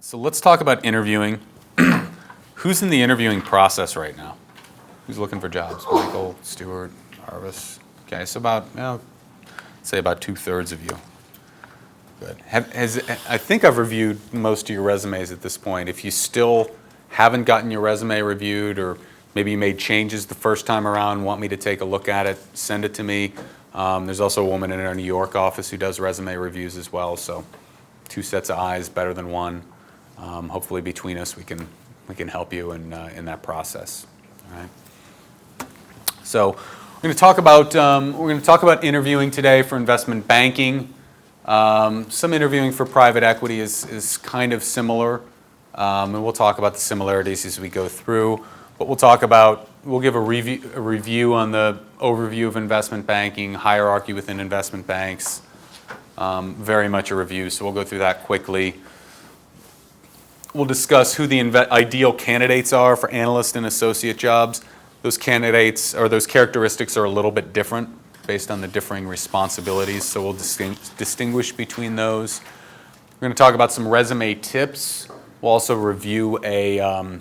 So let's talk about interviewing. Who's in the interviewing process right now? Who's looking for jobs? Michael, Stuart, Arvis. Okay, so say about 2/3 of you. Good. I think I've reviewed most of your resumes at this point. If you still haven't gotten your resume reviewed, or maybe you made changes the first time around, want me to take a look at it, send it to me. There's also a woman in our New York office who does resume reviews as well, so 2 sets of eyes better than one. Hopefully between us we can help you in that process. All right. So we're going to talk about interviewing today for investment banking. Some interviewing for private equity is kind of similar, and we'll talk about the similarities as we go through. But we'll give a review on the overview of investment banking, hierarchy within investment banks, very much a review, so we'll go through that quickly. We'll discuss who the ideal candidates are for analyst and associate jobs. Those candidates or those characteristics are a little bit different based on the differing responsibilities, so we'll distinguish between those. We're going to talk about some resume tips. We'll also review a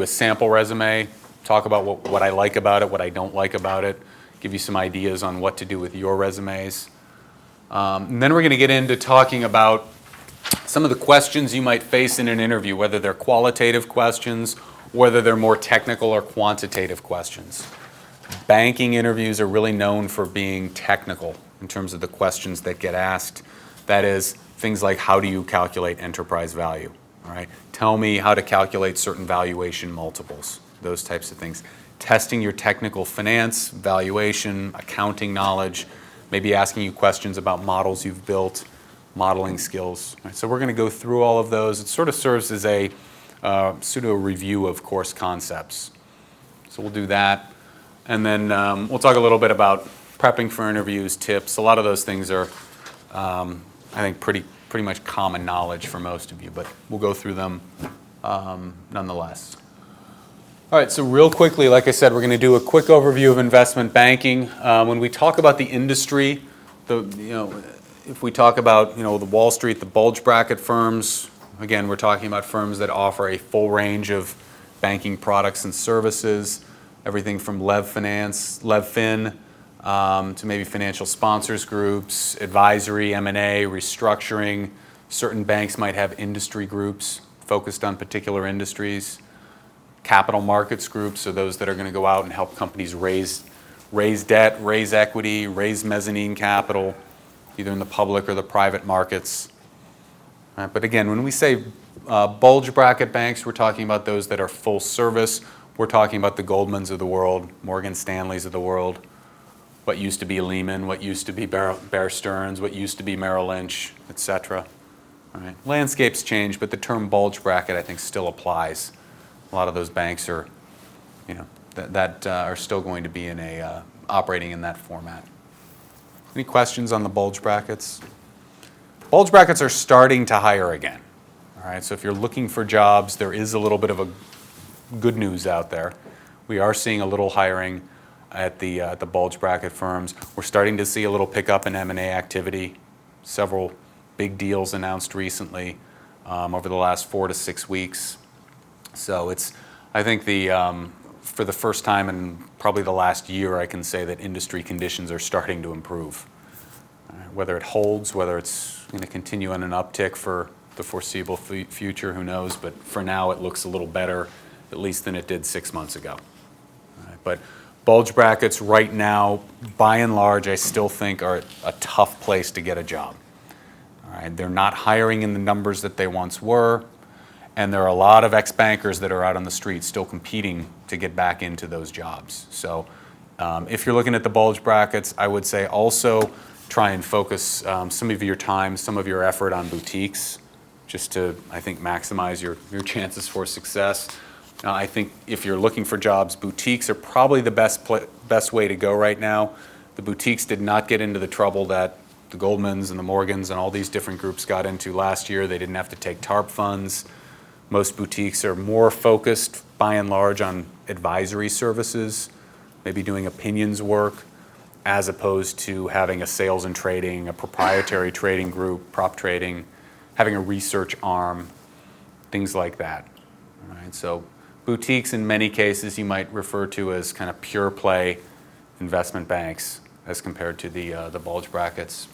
sample resume, talk about what I like about it, what I don't like about it, give you some ideas on what to do with your resumes. And then we're going to get into talking about some of the questions you might face in an interview, whether they're qualitative questions, whether they're more technical or quantitative questions. Banking interviews are really known for being technical in terms of the questions that get asked. That is, things like, how do you calculate enterprise value? All right? Tell me how to calculate certain valuation multiples, those types of things. Testing your technical finance, valuation, accounting knowledge, maybe asking you questions about models you've built, modeling skills. Right, so we're going to go through all of those. It sort of serves as a pseudo review of course concepts. So we'll do that. And then we'll talk a little bit about prepping for interviews, tips. A lot of those things are, I think, pretty much common knowledge for most of you, but we'll go through them nonetheless. All right, so real quickly, like I said, we're going to do a quick overview of investment banking. When we talk about the industry, if we talk about the Wall Street, the bulge bracket firms, again, we're talking about firms that offer a full range of banking products and services, everything from LevFin, to maybe financial sponsors groups, advisory, M&A, restructuring. Certain banks might have industry groups focused on particular industries. Capital markets groups are those that are going to go out and help companies raise debt, raise equity, raise mezzanine capital, either in the public or the private markets. But again, when we say bulge bracket banks, we're talking about those that are full service. We're talking about the Goldmans of the world, Morgan Stanleys of the world, what used to be Lehman, what used to be Bear Stearns, what used to be Merrill Lynch, et cetera. All right. Landscapes change, but the term bulge bracket, I think, still applies. A lot of those banks are, are still going to be operating in that format. Any questions on the bulge brackets? Bulge brackets are starting to hire again. All right, so if you're looking for jobs, there is a little bit of a good news out there. We are seeing a little hiring at the bulge bracket firms. We're starting to see a little pickup in M&A activity. Several big deals announced recently over the last 4 to 6 weeks. So I think for the first time in probably the last year, I can say that industry conditions are starting to improve. Whether it holds, whether it's going to continue on an uptick for the foreseeable future, who knows? But for now, it looks a little better, at least than it did 6 months ago. But bulge brackets right now, by and large, I still think are a tough place to get a job. All right, they're not hiring in the numbers that they once were. And there are a lot of ex-bankers that are out on the street still competing to get back into those jobs. So if you're looking at the bulge brackets, I would say also try and focus some of your time, some of your effort on boutiques, just to, I think, maximize your chances for success. I think if you're looking for jobs, boutiques are probably the best way to go right now. The boutiques did not get into the trouble that the Goldmans and the Morgans and all these different groups got into last year. They didn't have to take TARP funds. Most boutiques are more focused, by and large, on advisory services, maybe doing opinions work, as opposed to having a sales and trading, a proprietary trading group, prop trading, having a research arm. things like that. All right, so boutiques in many cases you might refer to as kind of pure play investment banks as compared to the bulge brackets.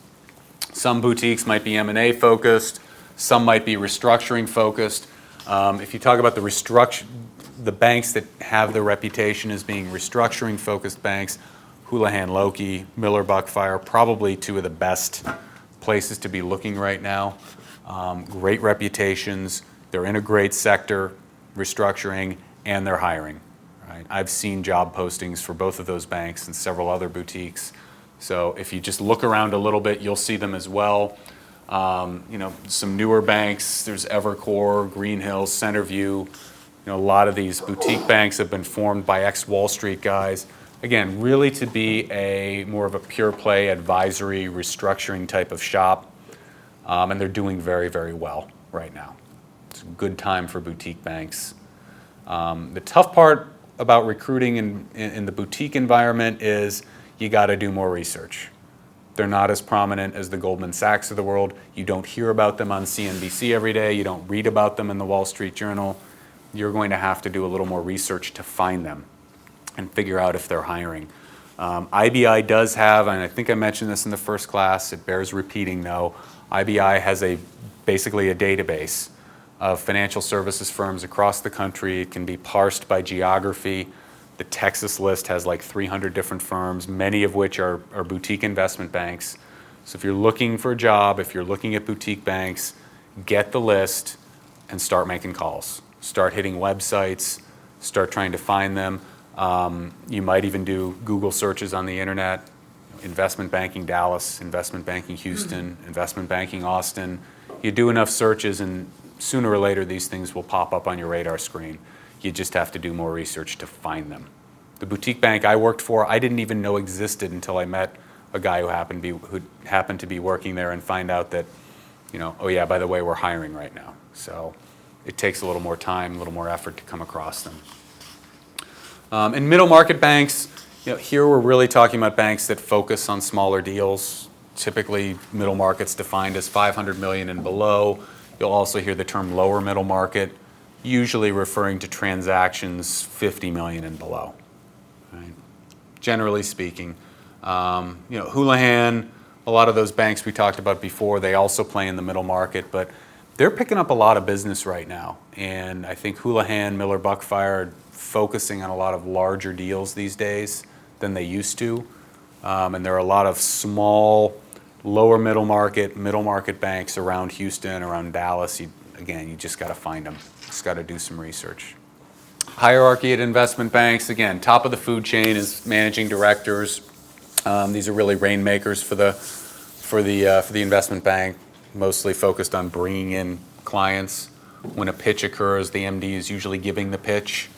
Some boutiques might be M&A focused, some might be restructuring focused. If you talk about the banks that have the reputation as being restructuring focused banks, Houlihan Lokey, Miller Buckfire, probably two of the best places to be looking right now. Great reputations, they're in a great sector, restructuring, and they're hiring. Right? I've seen job postings for both of those banks and several other boutiques. So if you just look around a little bit, you'll see them as well. Some newer banks, there's Evercore, Green Hills, Centerview. A lot of these boutique banks have been formed by ex-Wall Street guys. Again, really to be more of a pure play advisory restructuring type of shop. And they're doing very, very well right now. It's a good time for boutique banks. The tough part about recruiting in the boutique environment is you got to do more research. They're not as prominent as the Goldman Sachs of the world. You don't hear about them on CNBC every day. You don't read about them in the Wall Street Journal. You're going to have to do a little more research to find them and figure out if they're hiring. IBI does have, and I think I mentioned this in the first class, it bears repeating though, IBI has basically a database of financial services firms across the country. It can be parsed by geography. The Texas list has like 300 different firms, many of which are boutique investment banks. So if you're looking for a job, if you're looking at boutique banks, get the list and start making calls. Start hitting websites, start trying to find them. You might even do Google searches on the internet. Investment banking Dallas, investment banking Houston, investment banking Austin. You do enough searches and sooner or later these things will pop up on your radar screen. You just have to do more research to find them. The boutique bank I worked for, I didn't even know existed until I met a guy who happened to be working there and find out that, oh yeah, by the way, we're hiring right now. So it takes a little more time, a little more effort to come across them. In middle market banks, here we're really talking about banks that focus on smaller deals. Typically, middle market's defined as 500 million and below. You'll also hear the term lower middle market, usually referring to transactions 50 million and below. Right? Generally speaking, Houlihan, a lot of those banks we talked about before, they also play in the middle market, but they're picking up a lot of business right now. And I think Houlihan, Miller Buckfire are focusing on a lot of larger deals these days than they used to. And there are a lot of small, lower middle market banks around Houston, around Dallas. You just got to find them. Just got to do some research. Hierarchy at investment banks, again, top of the food chain is managing directors. These are really rainmakers for the investment bank, mostly focused on bringing in clients. When a pitch occurs, the MD is usually giving the pitch.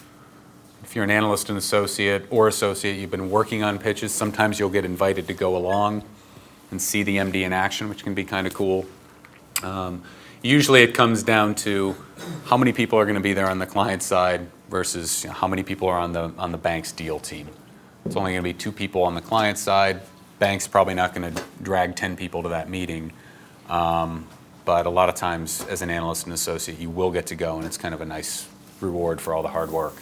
If you're an analyst and associate, you've been working on pitches, sometimes you'll get invited to go along and see the MD in action, which can be kind of cool. Usually it comes down to how many people are going to be there on the client side versus how many people are on the bank's deal team. It's only going to be 2 people on the client side. Bank's probably not going to drag 10 people to that meeting. But a lot of times as an analyst and associate, you will get to go, and it's kind of a nice reward for all the hard work.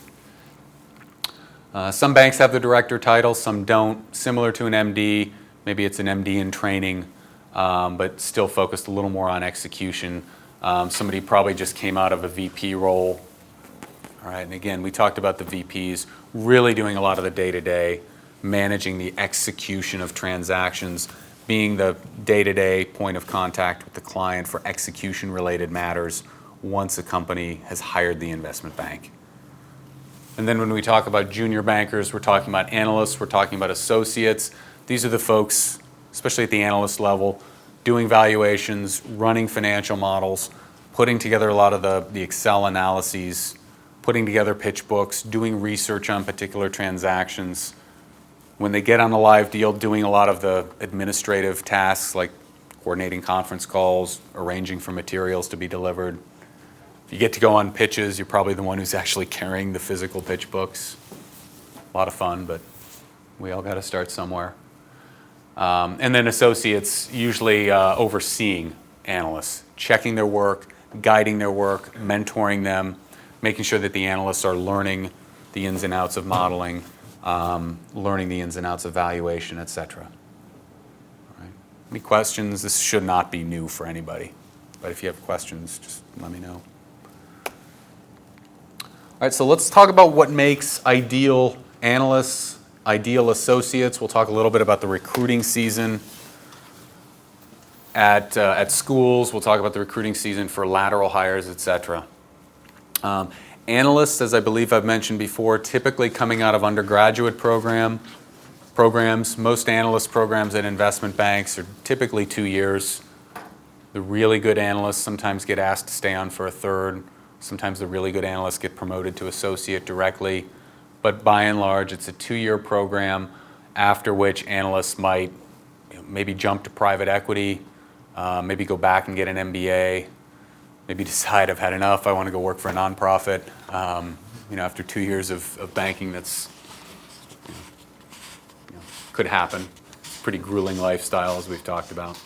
Some banks have the director title, some don't. Similar to an MD, maybe it's an MD in training, but still focused a little more on execution. Somebody probably just came out of a VP role. All right, and again, we talked about the VPs really doing a lot of the day-to-day, managing the execution of transactions, being the day-to-day point of contact with the client for execution-related matters once a company has hired the investment bank. And then when we talk about junior bankers, we're talking about analysts, we're talking about associates. These are the folks, especially at the analyst level, doing valuations, running financial models, putting together a lot of the Excel analyses, putting together pitch books, doing research on particular transactions. When they get on a live deal, doing a lot of the administrative tasks like coordinating conference calls, arranging for materials to be delivered. If you get to go on pitches, you're probably the one who's actually carrying the physical pitch books. A lot of fun, but we all got to start somewhere. And then associates usually overseeing analysts, checking their work, guiding their work, mentoring them, making sure that the analysts are learning the ins and outs of modeling, learning the ins and outs of valuation, et cetera. All right. Any questions? This should not be new for anybody, but if you have questions, just let me know. All right, so let's talk about what makes ideal analysts, ideal associates. We'll talk a little bit about the recruiting season at schools. We'll talk about the recruiting season for lateral hires, et cetera. Analysts, as I believe I've mentioned before, typically coming out of undergraduate programs. Most analyst programs at investment banks are typically 2 years. The really good analysts sometimes get asked to stay on for a third. Sometimes the really good analysts get promoted to associate directly. But by and large, it's a 2-year program, after which analysts might maybe jump to private equity, maybe go back and get an MBA, maybe decide I've had enough, I want to go work for a nonprofit. After 2 years of banking, that's could happen. Pretty grueling lifestyle, as we've talked about.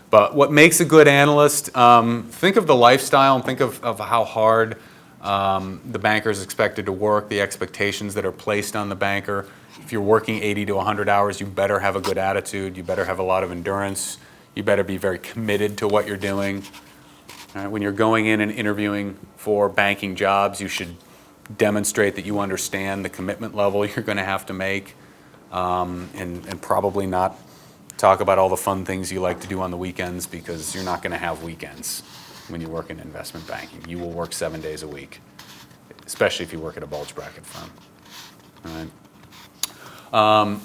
But what makes a good analyst, think of the lifestyle and think of how hard the banker is expected to work, the expectations that are placed on the banker. If you're working 80 to 100 hours, you better have a good attitude, you better have a lot of endurance, you better be very committed to what you're doing. When you're going in and interviewing for banking jobs, you should demonstrate that you understand the commitment level you're going to have to make, and probably not talk about all the fun things you like to do on the weekends, because you're not going to have weekends when you work in investment banking. You will work 7 days a week, especially if you work at a bulge bracket firm. All right.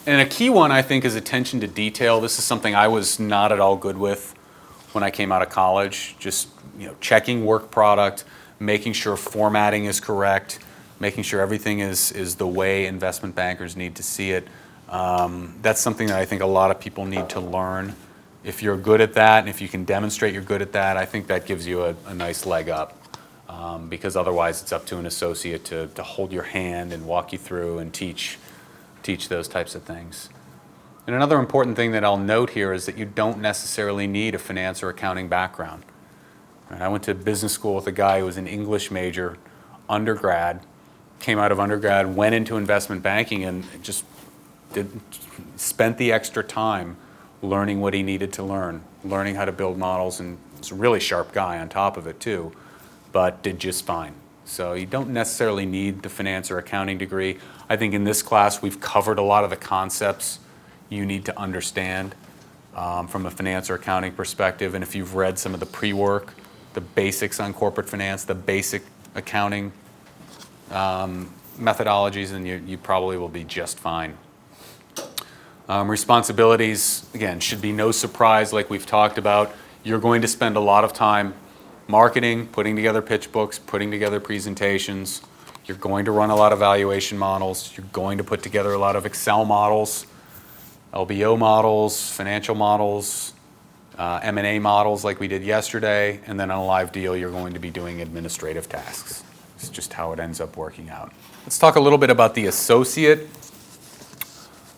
And a key one, I think, is attention to detail. This is something I was not at all good with when I came out of college. Just checking work product, making sure formatting is correct, making sure everything is the way investment bankers need to see it. That's something that I think a lot of people need to learn. If you're good at that, and if you can demonstrate you're good at that, I think that gives you a nice leg up. Because otherwise it's up to an associate to hold your hand and walk you through and teach those types of things. And another important thing that I'll note here is that you don't necessarily need a finance or accounting background. I went to business school with a guy who was an English major, undergrad, came out of undergrad, went into investment banking, and just spent the extra time learning what he needed to learn, learning how to build models, and he's a really sharp guy on top of it too, but did just fine. So you don't necessarily need the finance or accounting degree. I think in this class we've covered a lot of the concepts you need to understand from a finance or accounting perspective, and if you've read some of the pre-work, the basics on corporate finance, the basic accounting methodologies, then you probably will be just fine. Responsibilities, again, should be no surprise, like we've talked about. You're going to spend a lot of time marketing, putting together pitch books, putting together presentations. You're going to run a lot of valuation models. You're going to put together a lot of Excel models, LBO models, financial models, M&A models like we did yesterday, and then on a live deal, you're going to be doing administrative tasks. It's just how it ends up working out. Let's talk a little bit about the associate.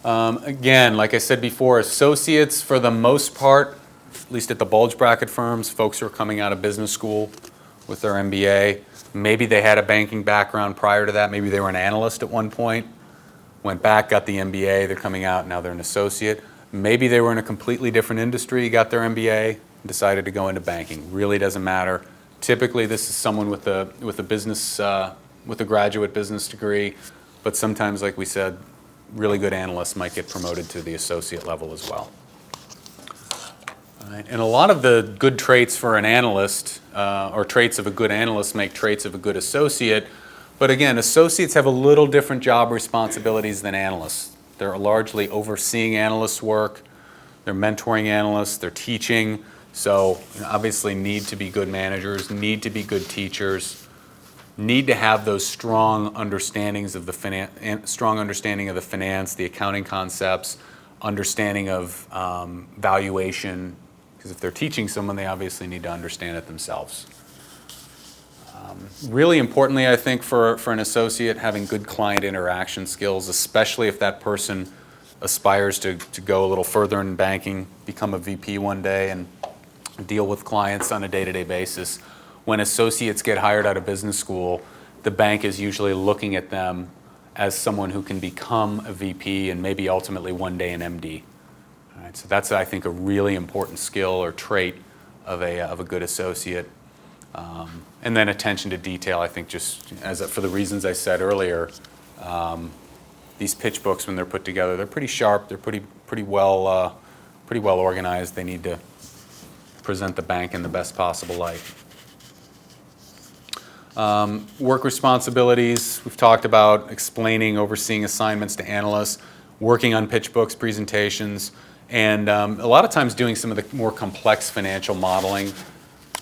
Again, like I said before, associates, for the most part, at least at the bulge bracket firms, folks who are coming out of business school with their MBA. Maybe they had a banking background prior to that. Maybe they were an analyst at one point, went back, got the MBA, they're coming out, now they're an associate. Maybe they were in a completely different industry, got their MBA, and decided to go into banking. Really doesn't matter. Typically, this is someone with a graduate business degree, but sometimes, like we said, really good analysts might get promoted to the associate level as well. All right. And a lot of the good traits for an analyst, or traits of a good analyst, make traits of a good associate. But again, associates have a little different job responsibilities than analysts. They're largely overseeing analysts' work, they're mentoring analysts, they're teaching. So obviously need to be good managers, need to be good teachers, need to have those strong understandings of the finance, the accounting concepts, understanding of valuation, because if they're teaching someone, they obviously need to understand it themselves. Really importantly, I think for an associate, having good client interaction skills, especially if that person aspires to go a little further in banking, become a VP one day and deal with clients on a day-to-day basis. when associates get hired out of business school, the bank is usually looking at them as someone who can become a VP and maybe ultimately one day an MD. All right, so that's, I think, a really important skill or trait of a good associate. And then attention to detail, I think, just for the reasons I said earlier, these pitch books, when they're put together, they're pretty sharp, they're pretty well organized. They need to present the bank in the best possible light. Work responsibilities, we've talked about explaining, overseeing assignments to analysts, working on pitch books, presentations, and a lot of times doing some of the more complex financial modeling.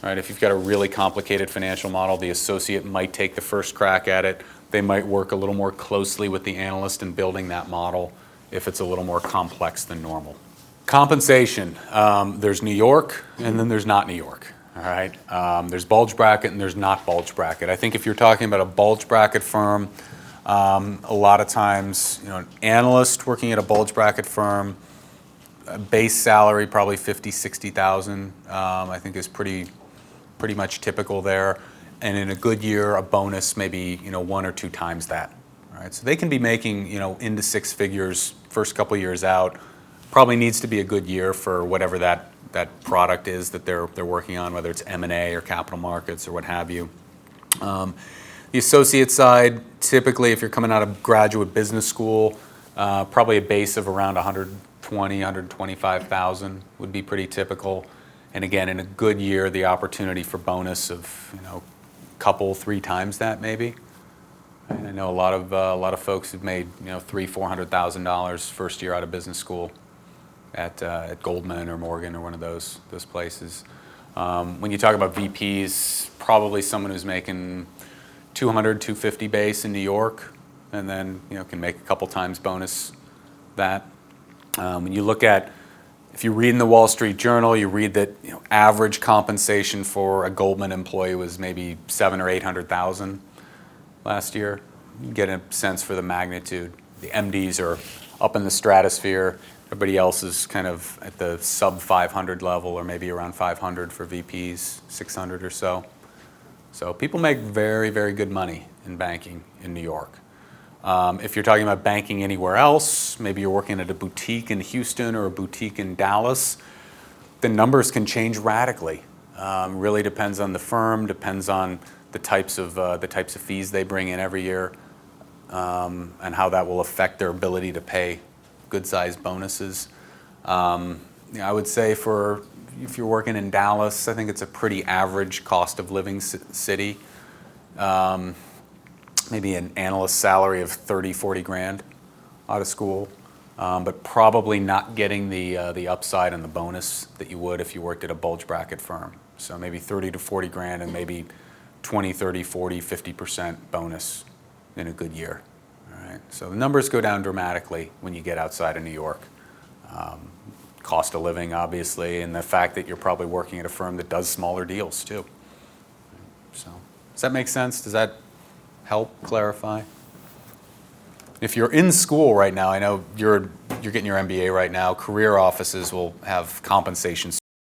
Right? If you've got a really complicated financial model, the associate might take the first crack at it. They might work a little more closely with the analyst in building that model if it's a little more complex than normal. Compensation, there's New York and then there's not New York. All right, there's bulge bracket and there's not bulge bracket. I think if you're talking about a bulge bracket firm, a lot of times, an analyst working at a bulge bracket firm, a base salary probably 50, 60,000, I think is pretty much typical there. And in a good year, a bonus maybe 1 or 2 times that. All right, so they can be making into 6 figures first couple years out. Probably needs to be a good year for whatever that product is that they're working on, whether it's M&A or capital markets or what have you. The associate side, typically if you're coming out of graduate business school, probably a base of around 120, 125,000 would be pretty typical. And again, in a good year, the opportunity for bonus of couple 3 times that maybe. And I know a lot of folks who've made $300,000-$400,000 first year out of business school at Goldman or Morgan or one of those places. When you talk about VPs, probably someone who's making 200, 250 base in New York, and then can make a couple times bonus that. When you look at, if you read in the Wall Street Journal, you read that average compensation for a Goldman employee was maybe $700,000 or $800,000 last year. You get a sense for the magnitude. The MDs are up in the stratosphere. Everybody else is kind of at the sub 500 level, or maybe around 500 for VPs, 600 or so. So people make very, very good money in banking in New York. If you're talking about banking anywhere else, maybe you're working at a boutique in Houston or a boutique in Dallas, the numbers can change radically. Really depends on the firm, depends on the types of fees they bring in every year, and how that will affect their ability to pay good-sized bonuses. I would say if you're working in Dallas, I think it's a pretty average cost of living city. Maybe an analyst salary of 30, 40 grand out of school, but probably not getting the upside and the bonus that you would if you worked at a bulge bracket firm. So maybe 30 to 40 grand and maybe 20, 30, 40, 50% bonus in a good year. All right. So the numbers go down dramatically when you get outside of New York. Cost of living, obviously, and the fact that you're probably working at a firm that does smaller deals too. So does that make sense? Does that help clarify? If you're in school right now, I know you're getting your MBA right now, career offices will have compensation